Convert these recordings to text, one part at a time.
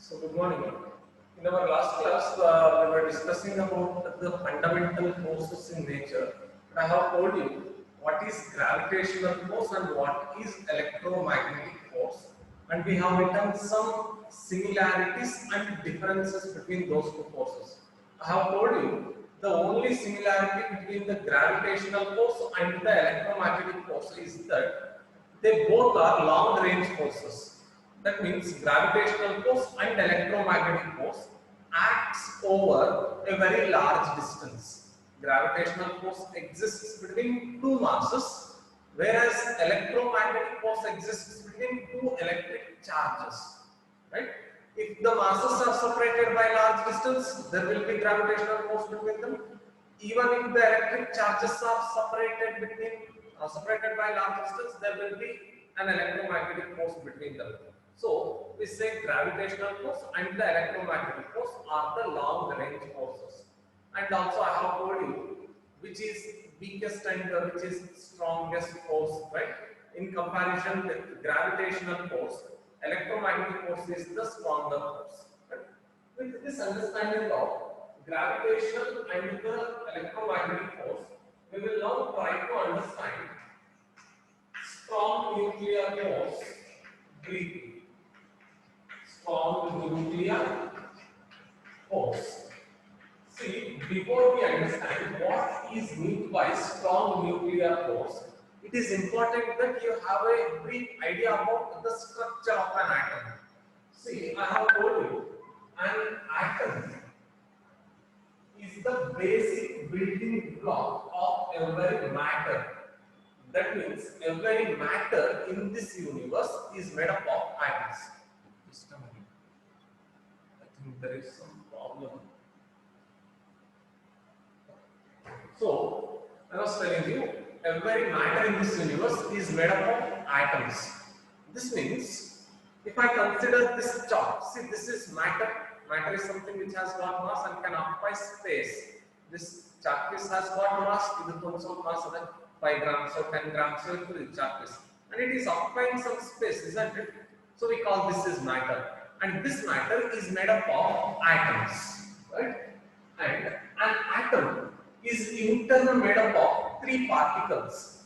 So good morning. In our last class, we were discussing about the fundamental forces in nature. And I have told you what is gravitational force and what is electromagnetic force. And we have written some similarities and differences between those two forces. I have told you the only similarity between the gravitational force and the electromagnetic force is that they both are long range forces. That means gravitational force and electromagnetic force acts over a very large distance. Gravitational force exists between two masses, whereas electromagnetic force exists between two electric charges. Right? If the masses are separated by large distance, there will be gravitational force between them. Even if the electric charges are separated by large distance, there will be an electromagnetic force between them. So we say gravitational force and the electromagnetic force are the long range forces. And also I have told you which is weakest and which is strongest force, right? In comparison with gravitational force, electromagnetic force is the stronger force. Right? With this understanding of gravitational and the electromagnetic force, we will now try to understand strong nuclear force breathing. Strong nuclear force. See, before we understand what is meant by strong nuclear force, it is important that you have a brief idea about the structure of an atom. See, I have told you, an atom is the basic building block of every matter. That means every matter in this universe is made up of atoms. Just a minute. I think there is some problem. So, I was telling you, every matter in this universe is made up of atoms. This means, if I consider this chart, see this is matter. Matter is something which has got mass and can occupy space. This chalk piece has got mass, it is also mass of 5 grams or 10 grams or chalk piece. And it is occupying some space, isn't it? So we call this is matter. And this matter is made up of atoms, right? And an atom is in turn made up of 3 particles.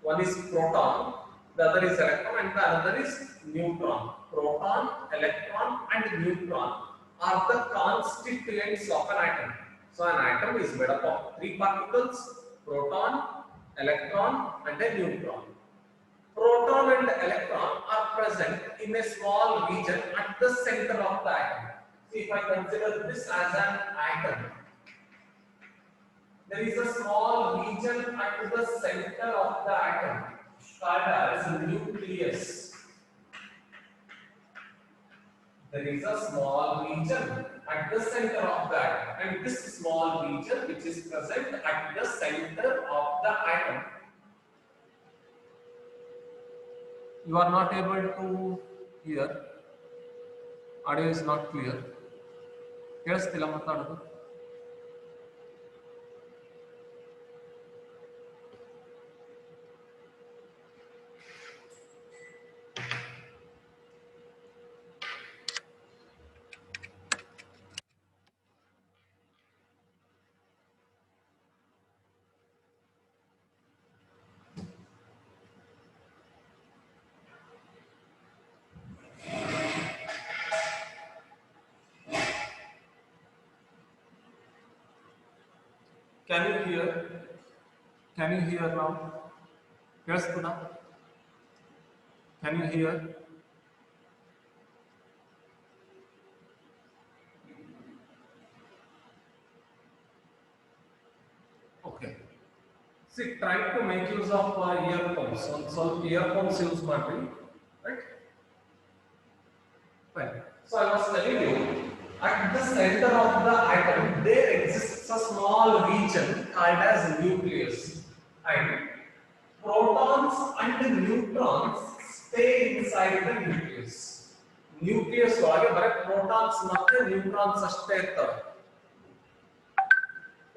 One is proton, the other is electron, and the other is neutron. Proton, electron, and neutron are the constituents of an atom. So an atom is made up of 3 particles: proton, electron, and a neutron. Proton and electron are present in a small region at the center of the atom. See, if I consider this as an atom, there is a small region at the center of the atom called as nucleus. There is a small region at the center of the atom, and this small region which is present at the center of the atom. You are not able to hear. Audio is not clear. ಕೇಳಿಸ್ತಿಲ್ಲ ಮಾತಾಡೋದು. Can you hear? Can you hear now? Yes, Puna. Can you hear? Okay. See, try to make use of earphones. So earphones use ಮಾಡ್ರಿ, right? Fine. So I was telling you, at the center of the atom, there exists a small region called as nucleus, and protons and neutrons stay inside the nucleus. Nucleus ಒಳಗೆ ಬರೀ protons ಮತ್ತು neutrons ಅಷ್ಟೇ ಇರ್ತವೆ.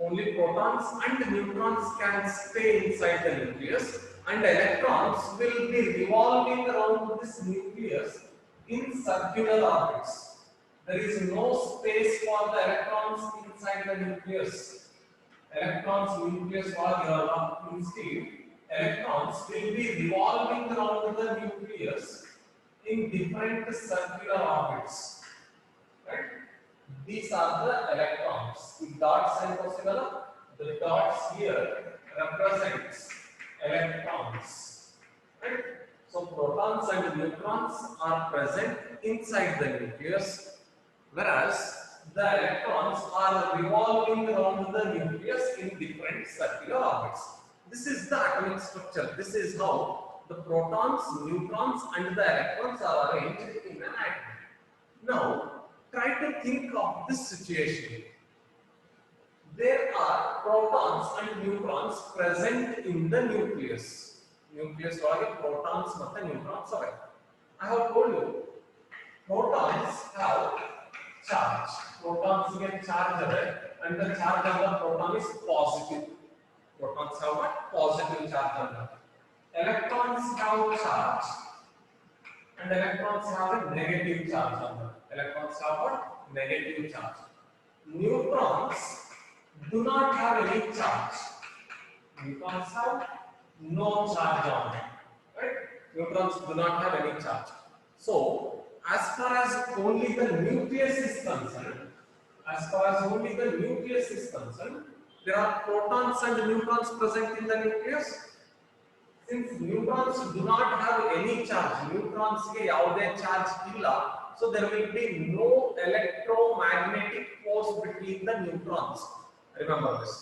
Only protons and neutrons can stay inside the nucleus, and electrons will be revolving around this nucleus in circular orbits. There is no space for the electrons inside the nucleus. Electrons nucleus or instead, electrons will be revolving around the nucleus in different circular orbits. Right? These are the electrons. The dots and the dots here represents electrons. Right? So protons and neutrons are present inside the nucleus, whereas the electrons are revolving around the nucleus in different circular orbits. This is the atomic structure. This is how the protons, neutrons and the electrons are arranged in an atom. Now, try to think of this situation. There are protons and neutrons present in the nucleus. Nucleus ಒಳಗೆ protons ಮತ್ತು neutrons are. I have told you, protons have charge. Protons get charge and the charge of the proton is positive. Protons have what? Positive charge. Electrons have charge and electrons have a negative charge. Electrons have what? Negative charge. Neutrons do not have any charge. Neutrons have no charge on them. Right? Neutrons do not have any charge. So, as far as only the nucleus is concerned, there are protons and neutrons present in the nucleus. Since neutrons do not have any charge, neutrons ge yaude charge illa, so there will be no electromagnetic force between the neutrons. Remember this.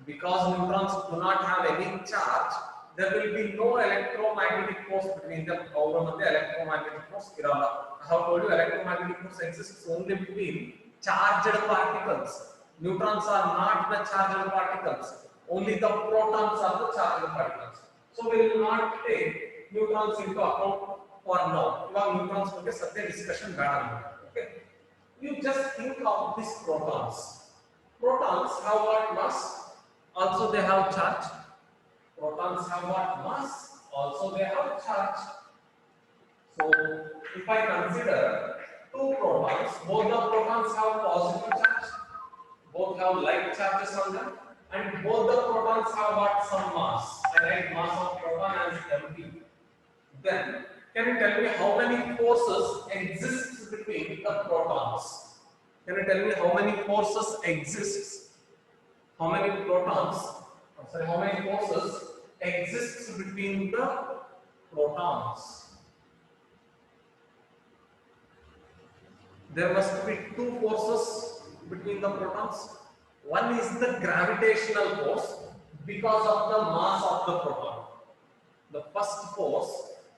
Because neutrons do not have any charge, there will be no electromagnetic force between them. Over the electromagnetic force iralla. I have told you electromagnetic force exists only between charged particles. Neutrons are not the charged particles. Only the protons are the charged particles. So we will not take neutrons into account for now. Now neutrons ಬಗ್ಗೆ ಸದ್ಯ discussion ಬೇಡ. Okay. You just think of these protons. Protons have what mass? Also they have charge. Protons have what mass? Also they have charge. So if I consider two protons, both the protons have positive charge, both have like charges on them, and both the protons have what? Some mass. I write mass of proton as mp. Then can you tell me how many forces exist between the protons? Can you tell me how many forces exists? How many forces exists between the protons? There must be two forces between the protons. One is the gravitational force because of the mass of the proton. The first force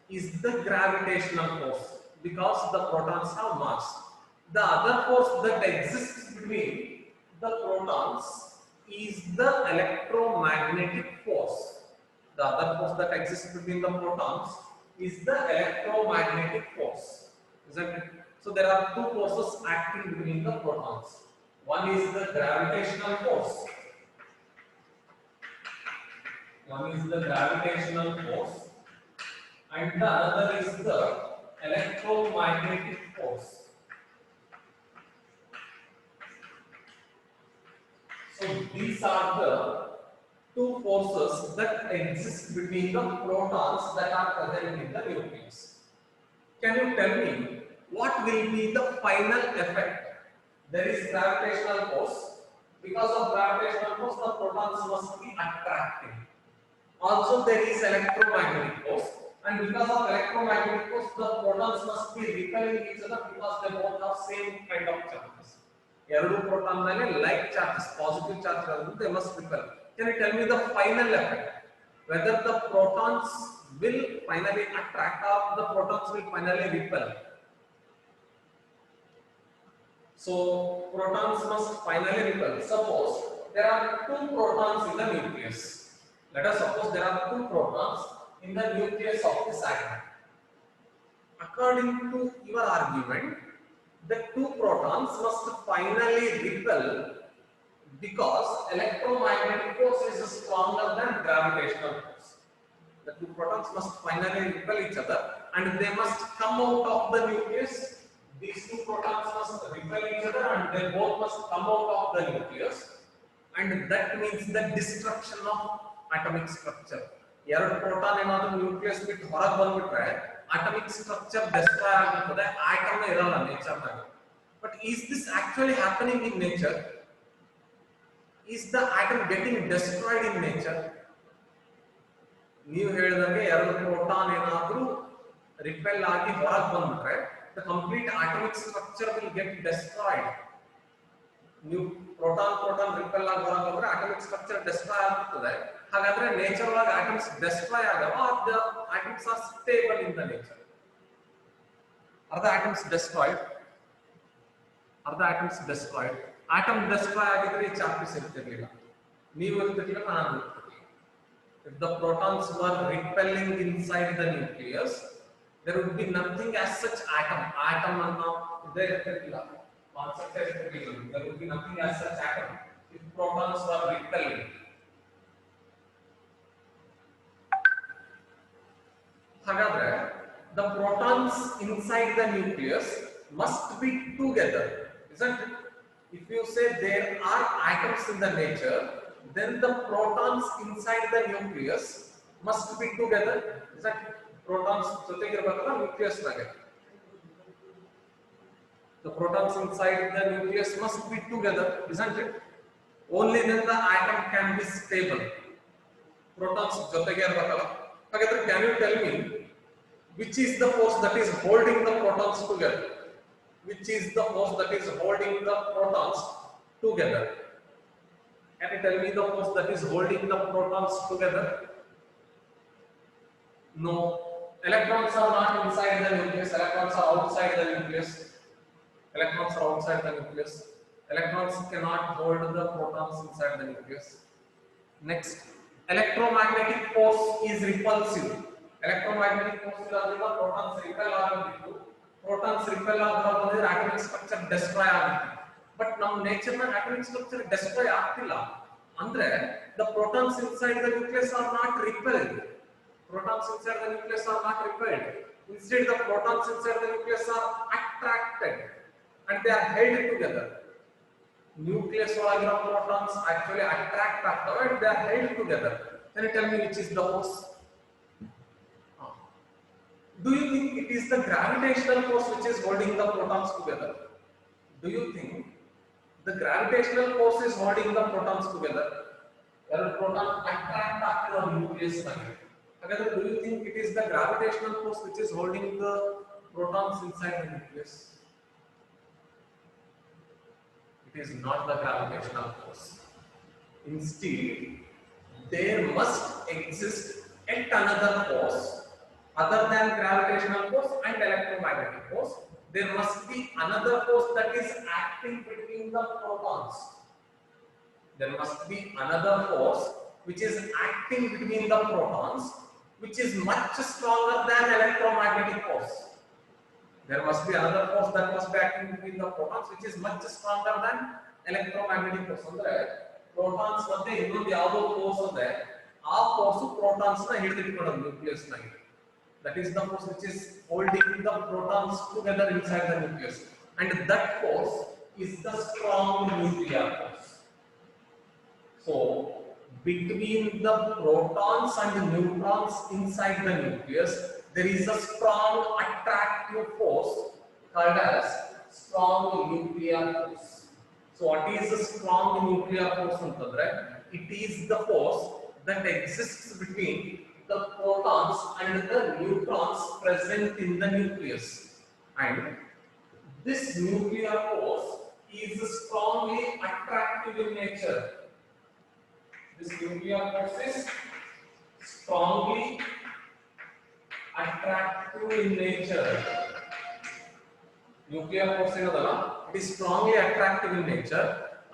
is the gravitational force because the protons have mass. The other force that exists between the protons is the electromagnetic force. The other force that exists between the protons is the electromagnetic force. Isn't it? So there are two forces acting between the protons. One is the gravitational force. And the other is the electromagnetic force. So these are the two forces that exist between the protons that are present in the nucleus. Can you tell me what will be the final effect? There is gravitational force. Because of gravitational force, the protons must be attracting. Also, there is electromagnetic force, and because of electromagnetic force, the protons must be repelling each other because they both have same kind of charges. Two protons like charges, positive charges, they must repel. Can you tell me the final effect? Whether the protons will finally attract or the protons will finally repel? So protons must finally repel. Suppose there are two protons in the nucleus. Let us suppose there are two protons in the nucleus of this atom. According to your argument, the two protons must finally repel because electromagnetic force is stronger than gravitational force. The two protons must finally repel each other and they must come out of the nucleus. These two protons must repel each other and they both must come out of the nucleus, and that means the destruction of atomic structure. ಎರಡು proton ಏನಾದರೂ nucleus ಬಿಟ್ಟು ಹೊರಗೆ ಬಂದ್ಬಿಟ್ರೆ atomic structure destroy ಆಗುತ್ತದೆ, atom ಇರಲ್ಲ nature ನಲ್ಲಿ. But is this actually happening in nature? Is the atom getting destroyed in nature? ನೀವು ಹೇಳಿದಂಗೆ ಎರಡು ಪ್ರೋಟಾನ್ ಏನಾದರೂ ರಿಪೆಲ್ ಆಗಿ ಹೊರಗೆ ಬಂದ್ಬಿಟ್ರೆ the complete atomic structure will get destroyed. New proton repel ಆಗಿ ಹೊರಗೆ ಬಂದ್ರೆ atomic structure destroy ಆಗುತ್ತದೆ. ಹಾಗಾದ್ರೆ ನೇಚರ್ ಒಳಗೆ atoms destroy ಆಗವ, the atoms are stable in the nature. Are the atoms destroyed? Atom destroy ಆಗಿದ್ರೆ ಈ ಚಾಪ್ಟರ್ಸ್ ಇರ್ತಿರ್ಲಿಲ್ಲ, ನೀವು ಇರ್ತಿರ್ಲಿಲ್ಲ, ನಾನು ಇರ್ತಿರ್ಲಿಲ್ಲ. If the protons were repelling inside the nucleus, there would be nothing as such atom. Atom ಅನ್ನೋ ಇದೇ ಇರ್ತಿರ್ಲಿಲ್ಲ, ಕಾನ್ಸೆಪ್ಟ್ ಇರ್ತಿರ್ಲಿಲ್ಲ. There would be nothing as such atom if protons were repelling. ಹಾಗಾದ್ರೆ the protons inside the nucleus must be together, isn't it? If you say there are atoms in the nature, then the protons inside the nucleus must be together, isn't it? Protons ಜೊತೆಗಿರಬೇಕಲ್ಲ nucleus ನಾಗೆ. The protons inside the nucleus must be together, isn't it? Only then the atom can be stable. Protons ಜೊತೆಗೆ ಇರಬೇಕಲ್ಲ. ಹಾಗಾದ್ರೆ can you tell me which is the force that is holding the protons together? Which is the force that is holding the protons together? Can you tell me the force that is holding the protons together? No. Electrons are not inside the nucleus. Electrons are outside the nucleus. Electrons cannot hold the protons inside the nucleus. Next, electromagnetic force is repulsive. Electromagnetic force is the protons repel agutittu. Protons repel agutadre atomic structure destroy agutte. But nam nature na atomic structure destroy agtilla. Andre the protons inside the nucleus are not repelled. Instead, the protons inside the nucleus are attracted and they are held together. Nucleus ಒಳಗಿರೋ protons actually attract ಆಗ್ತವೆ and they are held together. Can you tell me which is the force? Do you think it is the gravitational force which is holding the protons together? Do you think the gravitational force is holding the protons together? ಎರಡು proton attract ಆಗ್ತಿರೋ nucleus ನಲ್ಲಿ. However, do you think it is the gravitational force which is holding the protons inside the nucleus? It is not the gravitational force. Instead, there must exist yet another force other than gravitational force and electromagnetic force. There must be another force that is acting between the protons. There must be another force which is acting between the protons, which is much stronger than electromagnetic force. There must be another force that must be acting between the protons, which is much stronger than electromagnetic force. Andre protons madhye innondu yavado force ade, aa force protons na ಹಿಡಿದಿಟ್ಕೊಳ್ಳೋದು nucleus nage. That is the force which is holding the protons together inside the nucleus, and that force is the strong nuclear force. So between the protons and neutrons inside the nucleus, there is a strong attractive force called as strong nuclear force. So what is the strong nuclear force antandre? It is the force that exists between the protons and the neutrons present in the nucleus, and this nuclear force is strongly attractive in nature. This nuclear force is strongly attractive in nature. Nuclear force ಏನದಲ್ಲ, it is strongly attractive in nature,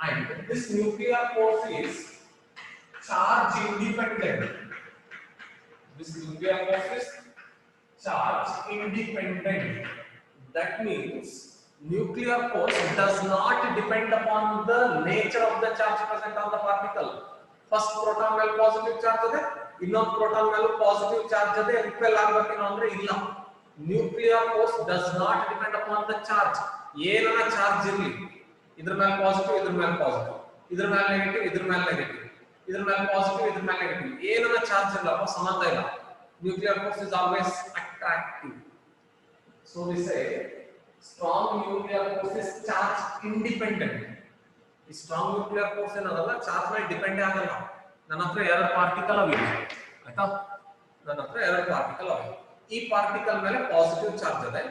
and this nuclear force is charge independent. This nuclear force is charge independent. That means nuclear force does not depend upon the nature of the charge present on the particle. First proton ಮೇಲೆ positive charge ಇದೆ, ಇನ್ನೊಂದು proton ಮೇಲೆ positive charge ಇದೆ, repel ಆಗಬೇಕೇನೋ ಅಂದ್ರೆ ಇಲ್ಲ. nuclear force does not depend upon the charge. ಏನನ charge ಇರಲಿ, ಇದ್ರ ಮೇಲೆ ಪಾಸಿಟಿವ್, ಇದ್ರ ಮೇಲೆ ಪಾಸಿಟಿವ್, ಇದ್ರ ಮೇಲೆ ನೆಗೆಟಿವ್, ಇದ್ರ ಮೇಲೆ ನೆಗೆಟಿವ್, ಇದ್ರ ಮೇಲೆ ಪಾಸಿಟಿವ್, ಇದ್ರ ಮೇಲೆ ನೆಗೆಟಿವ್, ಏನನ ಚಾರ್ಜ್ ಇಲ್ಲ, ಸಂಬಂಧ ಇಲ್ಲ. Nuclear force is always attractive. So we say strong nuclear force is charge independent. ಈ ಸ್ಟ್ರಾಂಗ್ ನ್ಯೂಕ್ಲಿಯರ್ ಫೋರ್ಸ್ ಏನದಲ್ಲ ಚಾರ್ಜ್ ಮೇಲೆ ಡಿಪೆಂಡ್ ಆಗಲ್ಲ. ನನ್ನ ಹತ್ರ ಎರಡು ಪಾರ್ಟಿಕಲ್ ಅವೆ, ಆಯ್ತಾ, ನನ್ನ ಹತ್ರ ಎರಡು ಪಾರ್ಟಿಕಲ್ ಅವೆ. ಈ ಪಾರ್ಟಿಕಲ್ ಮೇಲೆ ಪಾಸಿಟಿವ್ ಚಾರ್ಜ್ ಇದೆ,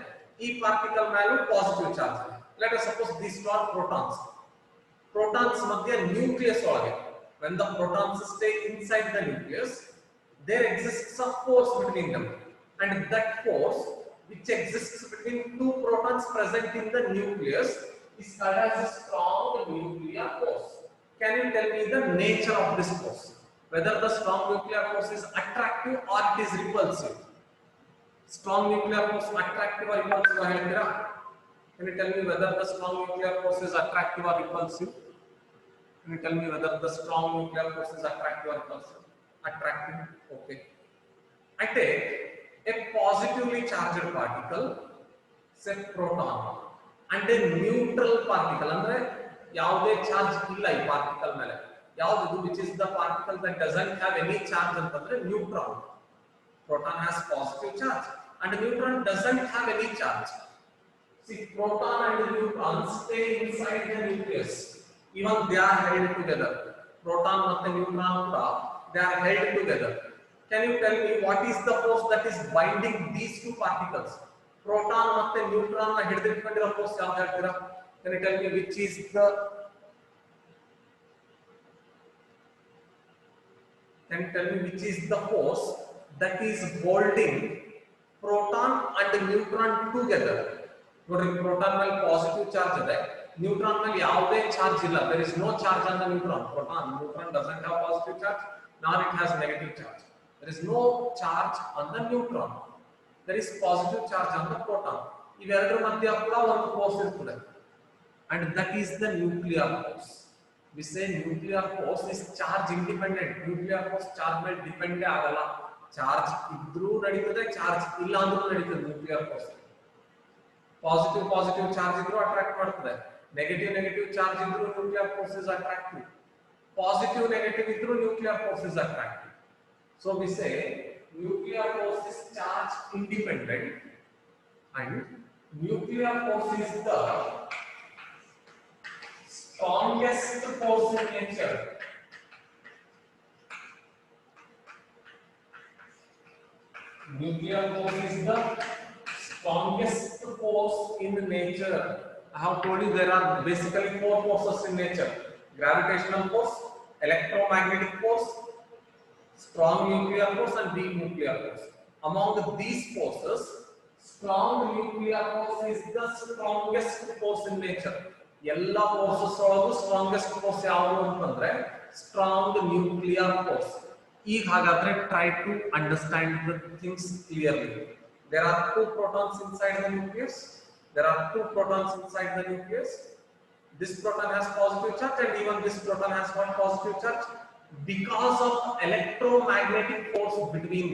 ಈ ಪಾರ್ಟಿಕಲ್ ಮೇಲೂ ಪಾಸಿಟಿವ್ ಚಾರ್ಜ್ ಇದೆ. Let us suppose these two are protons. Protons ಮಧ್ಯೆ ನ್ಯೂಕ್ಲಿಯಸ್ ಒಳಗೆ, when the protons stay inside the nucleus, there exists a force between them, and that force which exists between two protons present in the nucleus is called as a strong nuclear force. Can you tell me the nature of this force? Whether the strong nuclear force is attractive or it is repulsive? Strong nuclear force attractive or repulsive? Can you tell me whether the strong nuclear force is attractive or repulsive? Can you tell me whether the strong nuclear force is attractive or repulsive? Attractive. Okay. I take a positively charged particle, say proton, and a neutral particle. Andre ಯಾವುದೇ charge ಇಲ್ಲ ಈ particle ಮೇಲೆ. ಯಾವುದು which is the particle that doesn't have any charge ಅಂತಂದ್ರೆ neutron. Proton has positive charge and neutron doesn't have any charge. See, proton and neutron stay inside the nucleus. Even they are held together. Proton ಮತ್ತು neutron ಕೂಡ they are held together. Can you tell me what is the force that is binding these two particles? Proton ಮತ್ತು neutron ನ ಹಿಡಿದಿಟ್ಕೊಂಡಿರೋ force ಯಾವುದು ಹೇಳ್ತೀರಾ? Can you tell me which is the force that is holding proton and neutron together? ನೋಡಿ, proton ಮೇಲೆ positive charge ಇದೆ, neutron ಮೇಲೆ ಯಾವುದೇ charge ಇಲ್ಲ. There is no charge on the neutron. Neutron doesn't have positive charge, nor it has negative charge. There is no charge on the neutron. There is positive charge on the proton. ಇವೆರಡರ ಮಧ್ಯೆ ಕೂಡ ಒಂದು force ಇರ್ತದೆ, and that is the nuclear force. We say nuclear force is charge independent. Nuclear force charge ಮೇಲೆ depend ಆಗಲ್ಲ. Charge ಇದ್ರೂ ನಡೀತದೆ, charge ಇಲ್ಲ ಅಂದ್ರೂ ನಡೀತದೆ. ನ್ಯೂಕ್ಲಿಯರ್ ಫೋರ್ಸ್ ಪಾಸಿಟಿವ್ ಚಾರ್ಜ್ ಇದ್ರೂ ಅಟ್ರಾಕ್ಟ್ ಮಾಡ್ತದೆ, ನೆಗೆಟಿವ್ ಚಾರ್ಜ್ ಇದ್ರೂ nuclear force is attractive, positive negative ಇದ್ರೂ nuclear force is attractive. So we say nuclear force is charge independent and nuclear force is the strongest force in nature. Nuclear force is the strongest force in nature. I have told you there are basically four forces in nature: gravitational force, electromagnetic force, strong nuclear force, and weak nuclear force. Among these forces, strong nuclear force is the strongest force in nature. All forces are strongest force yavu antandre strong nuclear force. ಈಗ ಹಾಗಾದ್ರೆ try to understand the things clearly. There are two protons inside the nucleus. This proton has positive charge and even this proton has one positive charge. Because of electromagnetic force between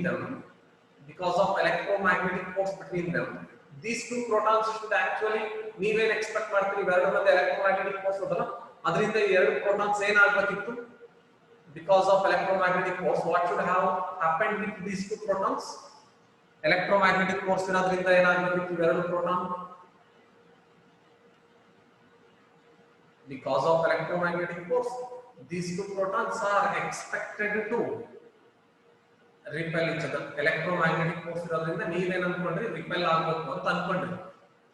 them, these two protons should actually ನೀವೇನ್ expect ಮಾಡ್ತೀರಿ, ಎರಡು ಮಧ್ಯೆ electromagnetic force ಅದಲ್ಲ, ಅದರಿಂದ ಈ ಎರಡು protons ಏನಾಗಬೇಕಿತ್ತು? Because of electromagnetic force, what should have happened with these two protons? Electromagnetic force ಇರೋದ್ರಿಂದ ಏನಾಗಬೇಕಿತ್ತು ಎರಡು proton? Because of electromagnetic force, these two protons are expected to repel each other. Electromagnetic force ಇರೋದ್ರಿಂದ ನೀವೇನ್ ಅನ್ಕೊಂಡ್ರಿ, repel ಆಗಬೇಕು ಅಂತ ಅನ್ಕೊಂಡ್ರಿ.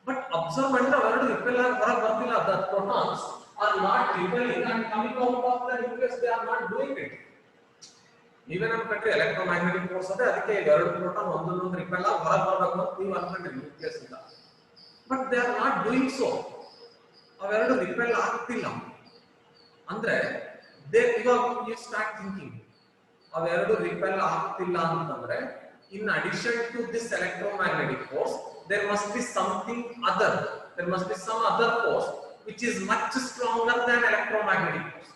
But observe ಮಾಡಿದ್ರೆ ಅವೆರಡು repel ಆಗಿ ಹೊರಗೆ ಬರ್ತಿಲ್ಲ. The protons are not repelling and coming out of the nucleus. They are not doing it. ನೀವೇನ್ ಅನ್ಕೊಂಡ್ರಿ, ಎಲೆಕ್ಟ್ರೋಮ್ಯಾಗ್ನೆಟಿಕ್ ಫೋರ್ಸ್ ಅದೇ, ಅದಕ್ಕೆ ಎರಡು ಪ್ರೋಟಾನ್ ಒಂದೊಂದು ರಿಪೆಲ್ ಆಗಿ ಹೊರಗೆ ಬರಬೇಕು ಅಂತ ನೀವು ಅನ್ಕೊಂಡ್ರಿ ನ್ಯೂಕ್ಲಿಯಸ್ ಇಂದ. But they are not doing so. ಅವೆರಡು ರಿಪೆಲ್ ಆಗ್ತಿಲ್ಲ ಅಂದ್ರೆ ಇವಾಗ you start thinking, ಅವೆರಡು ರಿಪೆಲ್ ಆಗ್ತಿಲ್ಲ ಅಂತಂದ್ರೆ in addition to this electromagnetic force there must be something other. There must be some other force which is much stronger than electromagnetic force.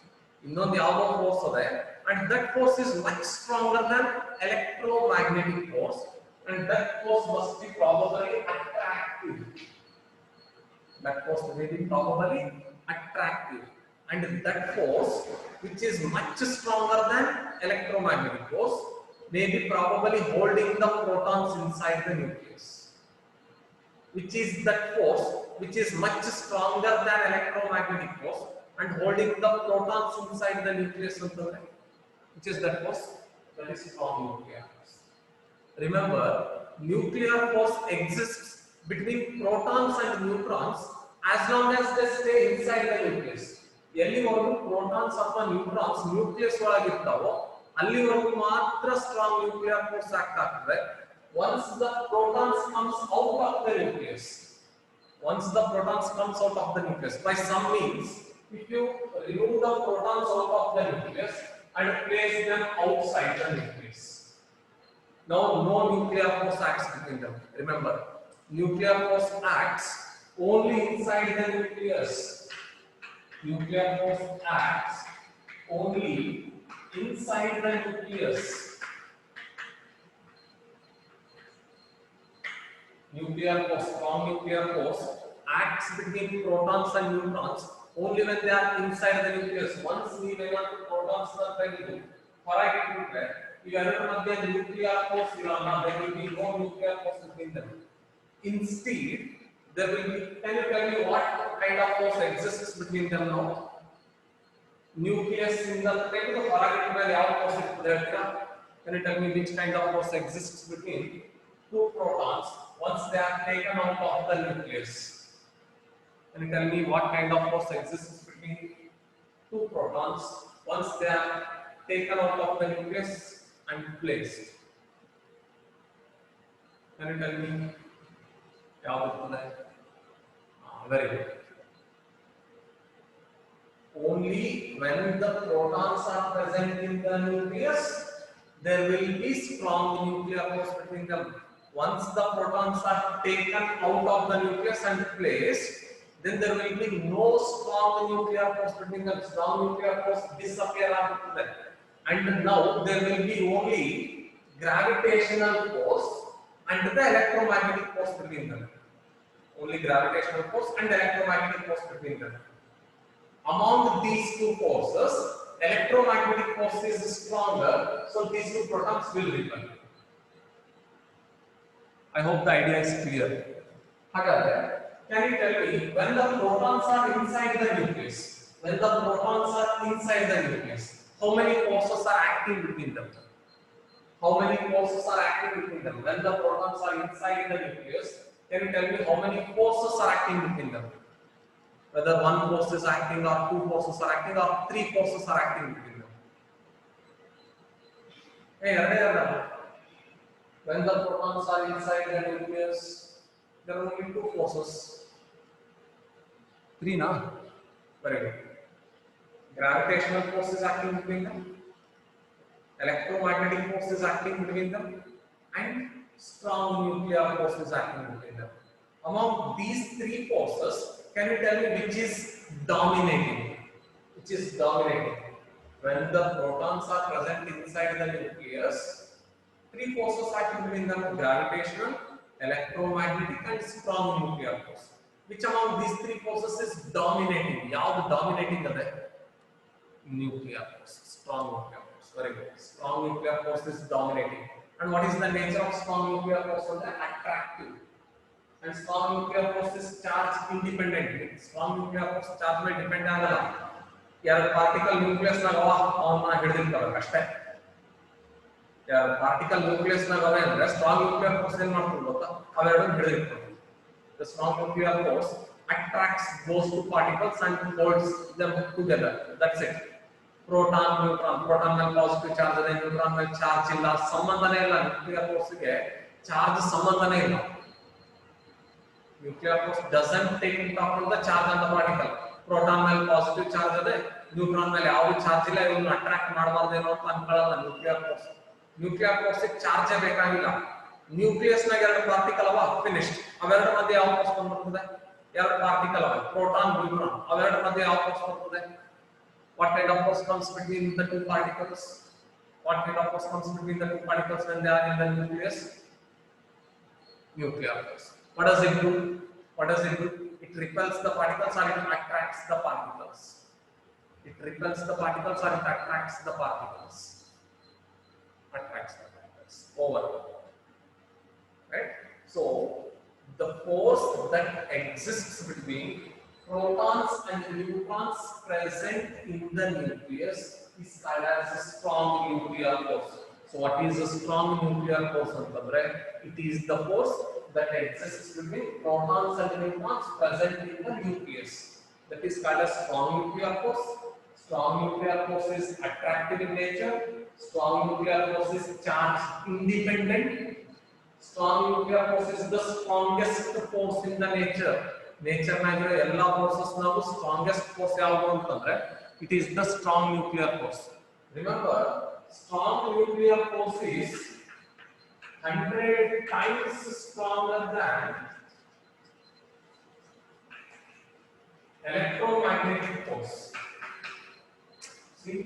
ಇನ್ನೊಂದು ಯಾವುದೋ force ಇದೆ and that force is much stronger than electromagnetic force, and that force must be probably attractive. That force may be probably attractive, and that force, which is much stronger than electromagnetic force, may be probably holding the protons inside the nucleus. Which is that force which is much stronger than electromagnetic force and holding the protons inside the nucleus of the light? Which is that force? That is strong nuclear force. Remember, nuclear force exists between protons and neutrons as long as they stay inside the nucleus. ಎಲ್ಲಿವರೆಗೂ protons ಅಥವಾ neutrons nucleus ಒಳಗಿರ್ತಾವೋ ಅಲ್ಲಿವರೆಗೂ ಮಾತ್ರ strong nuclear force act ಆಗ್ತದೆ. Once the protons comes out of the nucleus, once the protons comes out of the nucleus by some means, if you remove the protons out of the nucleus and place them outside the nucleus, now no nuclear force acts between them. Remember, nuclear force acts only inside the nucleus. Nuclear force acts only inside the nucleus. Nuclear force, strong nuclear force acts between protons and neutrons only when they are inside the nucleus. Once we want protons are present, ಹೊರಗಿಟ್ಬಿಟ್ರೆ ಇವೆರಡರ ಮಧ್ಯೆ nuclear force ಇರಲ್ಲ. There will be no nuclear force between them. Instead, there will be. Can you tell me what kind of force exists between them now? Nucleus ಇಂದ ತೆಗೆದು ಹೊರಗಿಟ್ಟ ಮೇಲೆ ಯಾವ force ಇರ್ತದೆ ಹೇಳ್ತೀರಾ? Can you tell me which kind of force exists between two protons once they are taken out of the nucleus? Can you tell me what kind of force exists between two protons once they are taken out of the nucleus and placed? Can you tell me? Very good. Only when the protons are present in the nucleus, there will be strong nuclear force between them. Once the protons are taken out of the nucleus and placed, then there will be no strong nuclear force between them. Strong nuclear force disappear after that, and now there will be only gravitational force and the electromagnetic force between them. Only gravitational force and electromagnetic force between them. Among these two forces, electromagnetic force is stronger, so these two protons will repel. I hope the idea is clear. However, can you tell me when the protons are inside the nucleus? When the protons are inside the nucleus, how many forces are acting between them? How many forces are acting between them? When the protons are inside the nucleus, can you tell me how many forces are acting between them? Whether one force is acting or two forces are acting or three forces are acting between them. Hey, when the protons are inside the nucleus, there are only two forces. Three, na? Very good. Gravitational force is acting between them. Electromagnetic force is acting between them, and strong nuclear force is acting between them. Among these three forces, can you tell me which is dominating? Which is dominating? When the protons are present inside the nucleus, three forces acting between them: gravitational, electromagnetic, and strong nuclear force. Which among these three forces is dominating? Yav dominating ade? Nuclear force, strong nuclear force. Very good. Strong nuclear force is dominating. And what is the nature of strong nuclear force? Attractive. And strong nuclear force is charge independent. Strong nuclear force charge may depend agala. Yar particle nucleus na gava avana ಹಿಡಿದಿರ್ತಾರೆ ಅಷ್ಟೇ. ಯಾರು particle nucleus na gava ಅಂದ್ರೆ strong nuclear force ಏನು ಮಾಡ್ತಾರೆ ಗೊತ್ತಾ? ಅವೆರಡನ್ನು ಹಿಡಿದಿರ್ತಾರೆ. The strong nuclear force attracts those two particles and holds them together. That's it. Proton, neutron. Proton ಮೇಲೆ positive charge ಇದೆ, neutron ಮೇಲೆ charge ಇಲ್ಲ, ಸಂಬಂಧನೇ ಇಲ್ಲ. ನ್ಯೂಕ್ಲಿಯರ್ ಫೋರ್ಸ್ ಗೆ ಚಾರ್ಜ್ ಸಂಬಂಧನೇ ಇಲ್ಲ. Nuclear force doesn't take into account the charge on the particle. Proton ಮೇಲೆ ಪಾಸಿಟಿವ್ ಚಾರ್ಜ್ ಇದೆ, ನ್ಯೂಟ್ರಾನ್ ಮೇಲೆ ಯಾವ ಚಾರ್ಜ್ ಇಲ್ಲ, ಇವನ್ನ ಅಟ್ರಾಕ್ಟ್ ಮಾಡಬಾರದೇನೋ ಅಂತ ಅನ್ಕೊಳ್ಳಲ್ಲ ನ್ಯೂಕ್ಲಿಯರ್ ಫೋರ್ಸ್. ನ್ಯೂಕ್ಲಿಯರ್ ಫೋರ್ಸ್ ಗೆ ಚಾರ್ಜ್ ಬೇಕಾಗಿಲ್ಲ. ನ್ಯೂಕ್ಲಿಯಸ್ ನಾಗ ಎರಡು ಪಾರ್ಟಿಕಲ್ ಅವ, ಫಿನಿಶ್ಡ್. ಅವೆರಡರ ಮಧ್ಯೆ ಯಾವ ಫೋರ್ಸ್ ಬಂದ್ಬಿಡ್ತದೆ? ಎರಡು ಪಾರ್ಟಿಕಲ್ ಅವ, ಪ್ರೋಟಾನ್, ನ್ಯೂಟ್ರಾನ್. ಅವೆರಡರ ಮಧ್ಯೆ ಯಾವ ಫೋರ್ಸ್ ಬರ್ತದೆ? What kind of force comes between the two particles? What kind of force comes between the two particles when they are in the nucleus? nuclear force. What does it do? What does it do? It repels the particles or it attracts the particles. It repels the particles or it attracts the particles. Attracts the particles over. Right? So the force that exists between protons and neutrons present in the nucleus is called as a strong nuclear force. So what is a strong nuclear force? It is the force that exists between protons and neutrons present in the nucleus. That is called as strong nuclear force. Strong nuclear force is attractive in nature. Strong nuclear force is charge independent. Strong nuclear force is the strongest force in the nature. Nature nagiro ella forces navu strongest force yavadu antandre it is the strong nuclear force. Remember, strong nuclear force is 100 times stronger than electromagnetic force. See,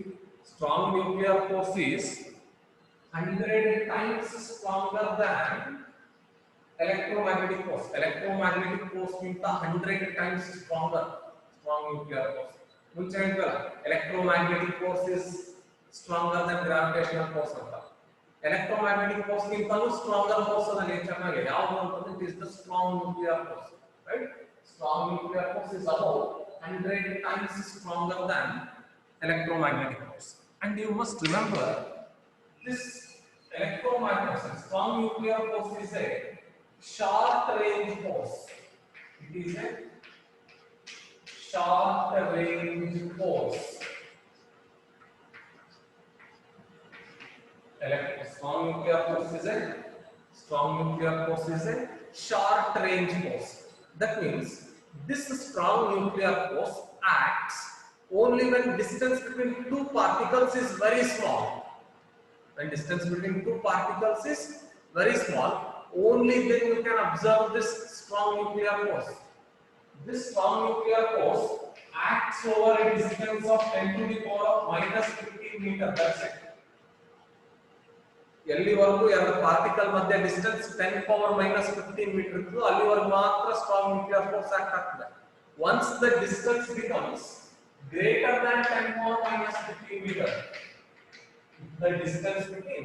strong nuclear force is 100 times stronger than electromagnetic force. Electromagnetic force means 100 times stronger. Strong nuclear force. Electromagnetic force is stronger than gravitational force. Electromagnetic force means stronger force of the nature. It is the strong nuclear force. Right? Strong nuclear force is about 100 times stronger than electromagnetic force. And you must remember, this electromagnetic strong nuclear force is a short range force. It is a short range force. Strong nuclear force is a short range force. That means this strong nuclear force acts only when distance between two particles is very small. When distance between two particles is very small, only then you can observe this strong nuclear force. This strong nuclear force acts over a distance of 10 to the power of minus 15 meter. That's it. ಎಲ್ಲಿವರೆಗೂ ಎರಡು particle ಮಧ್ಯೆ distance 10 power minus 15 metre ಇತ್ತು ಅಲ್ಲಿವರೆಗೂ ಮಾತ್ರ strong nuclear force act ಆಗ್ತದೆ. Once the distance becomes greater than 10 power minus 15 meter, the distance between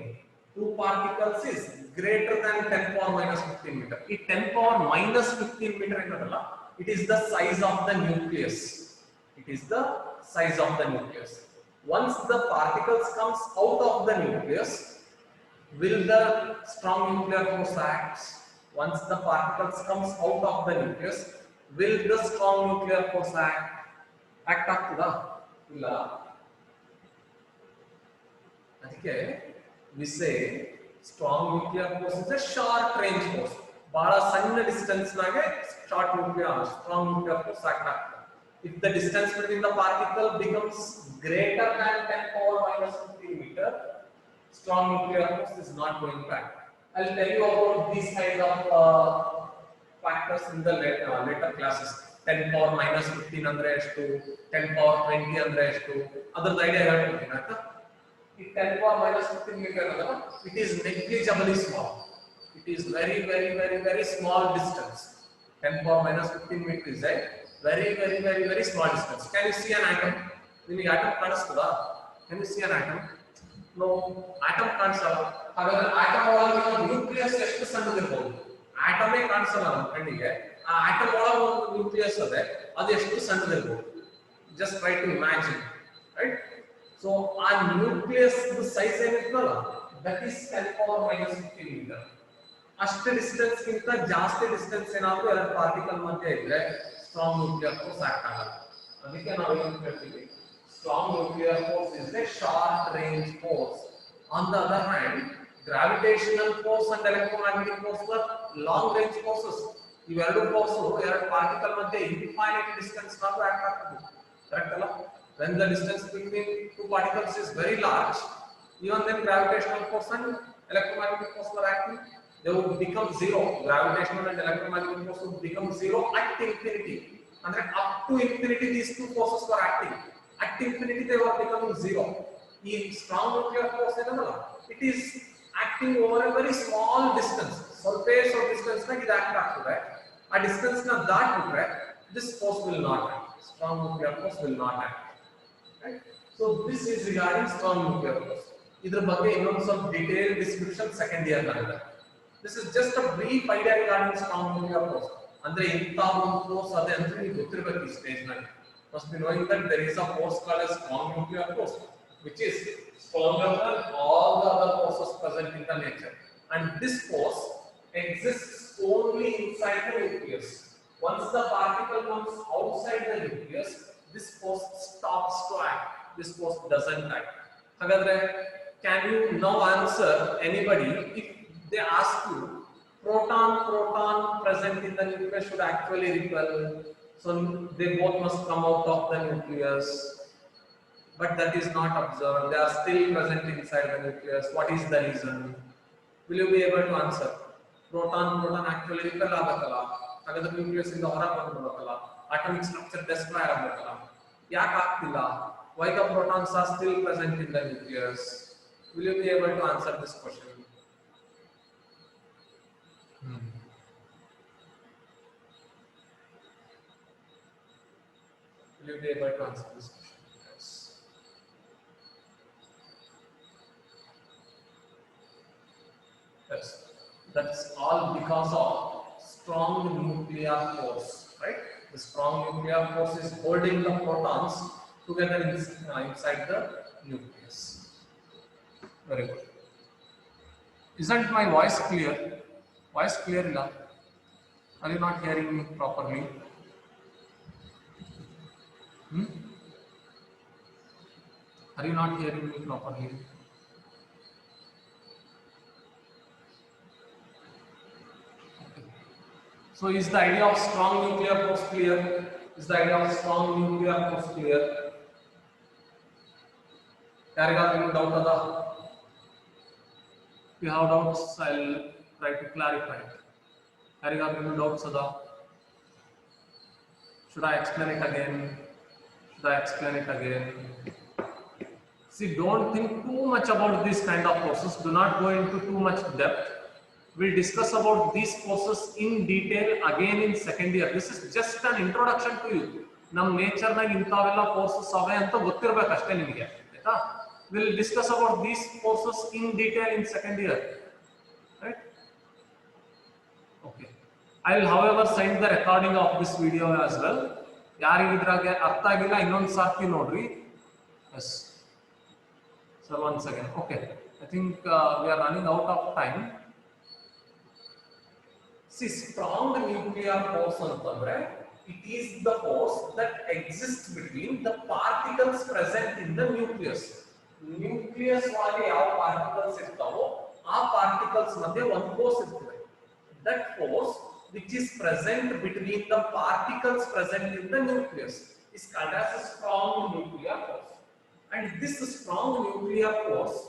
two particles is greater than 10 power minus 15 meter. This 10 power minus 15 meter ಏನದಲ್ಲ, it is the size of the nucleus. It is the size of the nucleus. Once the particles comes out of the nucleus, will the strong nuclear force act? Once the particles comes out of the nucleus, will the strong nuclear force act ಆಗ್ತದಾ? ಇಲ್ಲ. ಅದಕ್ಕೆ we say strong nuclear force is a short range force. ಬಹಳ ಸಣ್ಣ distance ನಾಗೆ strong nuclear force act ಆಗ್ತದೆ. If the distance between the particle becomes greater than 10 power minus 15 meter, strong nuclear force is not going to act. I'll tell you about these kind of factors in the later classes. 10 power minus 15 andre ಎಷ್ಟು, 10 power 20 andre ಎಷ್ಟು, ಅದರ idea ಹೇಳ್ತೀನಿ ಆಯ್ತಾ. ಈ 10 power minus 15 meter ಅದಲ್ಲ, it is negligibly small. It is very small distance. 10 power minus 15 meter is a very small distance. Can you see an atom? ನಿಮಗೆ atom ಕಾಣಿಸ್ತದಾ? Can you see an atom? No, atom ಕಾಣಿಸಲ್ಲ. ಹಾಗಾದ್ರೆ atom ಒಳಗೆ nucleus ಎಷ್ಟು ಸಣ್ಣದಿರಬಹುದು? ಆಟಮೇ ಕಾಣಿಸಲ್ಲ ನಮ್ಮ ಕಣ್ಣಿಗೆ. ಆ atom ಒಳಗೆ ಒಂದು ನ್ಯೂಕ್ಲಿಯಸ್ ಇದೆ, ಅದು ಎಷ್ಟು ಸಣ್ಣದಿರಬಹುದು? Just try to imagine, right? So ಆ ನ್ಯೂಕ್ಲಿಯಸ್ ಸೈಜ್ ಏನಿರ್ತಲ್ಲ, that is 10 power minus 15 meter. ಅಷ್ಟು ಡಿಸ್ಟೆನ್ಸ್ ಗಿಂತ ಜಾಸ್ತಿ ಡಿಸ್ಟೆನ್ಸ್ ಏನಾದರೂ ಎರಡು ಪಾರ್ಟಿಕಲ್ ಮಧ್ಯೆ ಇದ್ರೆ ಸ್ಟ್ರಾಂಗ್ ನ್ಯೂಕ್ಲಿಯರ್ ಫೋರ್ಸ್ ಆಕ್ಟ್ ಆಗಲ್ಲ. ಅದಕ್ಕೆ ನಾವು ಏನು ಹೇಳ್ತೀವಿ, strong nuclear force is a short range force. On the other hand, gravitational force and electromagnetic force are long range forces. ಇವೆರಡು ಫೋರ್ಸ್ ಎರಡು ಪಾರ್ಟಿಕಲ್ ಮಧ್ಯೆ infinite distance ನಾಗೂ ಆಕ್ಟ್ ಆಗ್ತದೆ. ಕರೆಕ್ಟ್ ಅಲ್ಲ? When the distance between two particles is very large, even then gravitational force and electromagnetic force are acting. They would become zero. Gravitational and electromagnetic force would become zero at infinity. And up to infinity, these two forces were acting. At infinity, they were becoming zero. The strong nuclear force, it is acting over a very small distance. ಸ್ವಲ್ಪ distance ನಾಗ ಇದು act ಆಗ್ತದೆ. ಆ distance ನ ದಾಟ್ಬಿಟ್ರೆ this force will not act. Strong nuclear force will not act. Right? So this is regarding strong nuclear force. ಇದರ ಬಗ್ಗೆ ಇನ್ನೊಂದು ಸ್ವಲ್ಪ ಡೀಟೇಲ್ ಡಿಸ್ಕ್ರಿಪ್ಷನ್ ಸೆಕೆಂಡ್ ಇಯರ್ ನಲ್ಲಿ. This is just a brief idea regarding strong nuclear force. ಅಂದ್ರೆ ಇಂತ ಒಂದು force ಅದೇ ಅಂತ ನಿಮಗೆ ಗೊತ್ತಿರಬೇಕು ಈ ಸ್ಟೇಜ್ ನಲ್ಲಿ. Must be knowing that there is a force called as strong nuclear force, which is stronger than all the other forces present in the nature. And this force exists only inside the nucleus. Once the particle comes outside the nucleus, this force stops to act. This force doesn't act. Hagadre, can you now answer anybody if they ask you proton present in the nucleus should actually repel, so they both must come out of the nucleus, but that is not observed. They are still present inside the nucleus. What is the reason? Will you be able to answer? Proton actually repel agakala. ಹಾಗಾದ್ರೆ nucleus ಇಂದ ಹೊರ ಬಂದ್ಬಿಡಬೇಕಲ್ಲ, atomic structure destroy ಆಗಬೇಕಲ್ಲ, ಯಾಕೆ ಆಗ್ತಿಲ್ಲ? Why the protons are still present in the nucleus? Will you be able to answer this question? Will you be able to answer this question? Yes. Yes. That's all because of strong nuclear force, right? The strong nuclear force is holding the protons together inside the nucleus. Very good. Isn't my voice clear? Voice clear enough? Are you not hearing me properly? Are you not hearing me properly? So is the idea of strong nuclear force clear? Is the idea of strong nuclear force clear? Yarigadu doubt ada? If you have doubts, I'll try to clarify it. Yarigadu doubts ada? Should I explain it again? Should I explain it again? See, don't think too much about this kind of forces. Do not go into too much depth. We'll discuss about these forces in detail again in second year. This is just an introduction to you. Nam nature nag intavella forces ave anta gottirbeku ashte nimage, aita? We'll discuss about these forces in detail in second year, right? Okay. I'll however send the recording of this video as well. Yarige idrage artha agilla innond sarti nodri. Yes. So once again, okay. I think we are running out of time. See, strong nuclear force antandre, it is the force that exists between the particles present in the nucleus. Nucleus wali yav particles irtavo, aa particles madhye one force irtade. That force which is present between the particles present in the nucleus is called as a strong nuclear force. And this strong nuclear force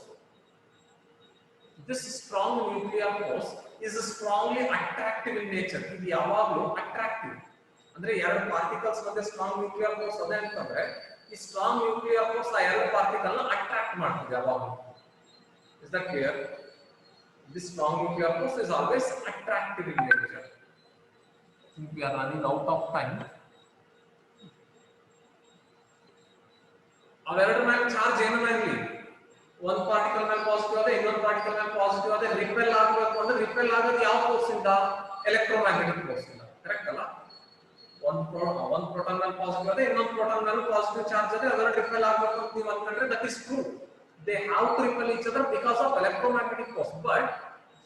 is strongly attractive in nature. It is yavaglu attractive. Andre ಎರಡು particles madhye strong nuclear force ade antandre, ಈ strong nuclear force ಆ ಎರಡು particle na attract ಮಾಡ್ತದೆ yavaglu. Is that clear? This strong nuclear force is always attractive in nature. I think we are running out of time. ಅವೆರಡು ಮೇಲೆ charge ಏನು ಇರಲಿ, ಒಂದು particle ಮೇಲೆ ಪಾಸಿಟಿವ್ ಆದ್ರೆ ಇನ್ನೊಂದು ಪಾರ್ಟಿಕಲ್ ಮೇಲೆ ಪಾಸಿಟಿವ್ ಆದ್ರೆ ರಿಪೆಲ್ ಆಗಬೇಕು ಅಂದ್ರೆ ರಿಪೆಲ್ ಆಗೋದು ಯಾವ ಫೋರ್ಸ್ ಇಂದ? ಎಲೆಕ್ಟ್ರೋಮ್ಯಾಗ್ನೆಟಿಕ್ ಫೋರ್ಸ್ ಇಂದ, ಕರೆಕ್ಟ್ ಅಲ್ಲ? ಒಂದು ಪ್ರೋಟಾನ್ ಮೇಲೆ ಪಾಸಿಟಿವ್ ಆದ್ರೆ ಇನ್ನೊಂದು ಪ್ರೋಟಾನ್ ಮೇಲೆ ಪಾಸಿಟಿವ್ ಚಾರ್ಜ್ ಆದ್ರೆ ಅದರ ರಿಪೆಲ್ ಆಗಬೇಕು ಅಂತ ನೀವು ಅನ್ಕೊಂಡ್ರೆ that is true. They have to repel each other because of electromagnetic force. But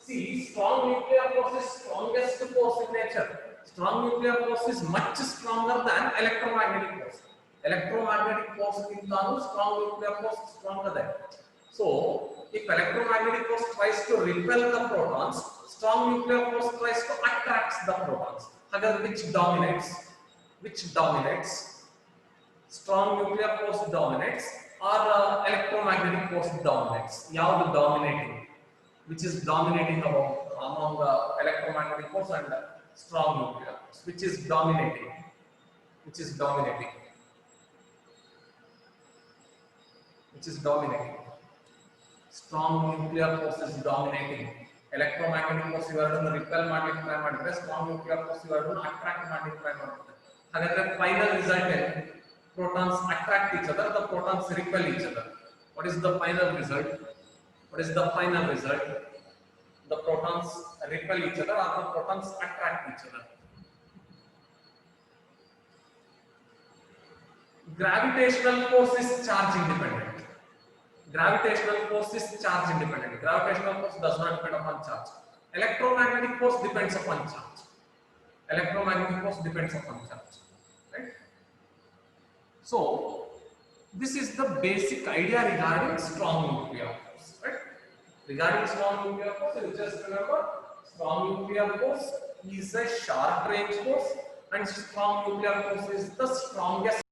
see, strong nuclear force is strongest force in nature. Strong nuclear force is much stronger than electromagnetic force. Electromagnetic force ಗಿಂತಲೂ strong nuclear force stronger than. So, if electromagnetic force tries to repel the protons, strong nuclear force tries to attract the protons. Again, which dominates? Strong nuclear force dominates or electromagnetic force dominates? Yavudu dominating? Which is dominating among electromagnetic force and strong nuclear force? Which is dominating? Which is dominating? Strong nuclear force is dominating. electromagnetic force ಇವೆರಡನ್ನು repel ಮಾಡ್ಲಿಕ್ಕೆ try ಮಾಡಿದ್ರೆ strong nuclear force ಇವೆರಡನ್ನು attract ಮಾಡ್ಲಿಕ್ಕೆ try ಮಾಡುತ್ತೆ. ಹಾಗಾದ್ರೆ final result ಏನು? protons attract each other, the protons repel each other. What is the final result? What is the final result? The protons repel each other or the protons attract each other. Gravitational force is charge independent. Gravitational force is charge independent. Gravitational force does not depend upon charge. Electromagnetic force depends upon charge. Electromagnetic force depends upon charge. Right? So, this is the basic idea regarding strong nuclear force. Right? Regarding strong nuclear force, you just remember strong nuclear force is a short range force and strong nuclear force is the strongest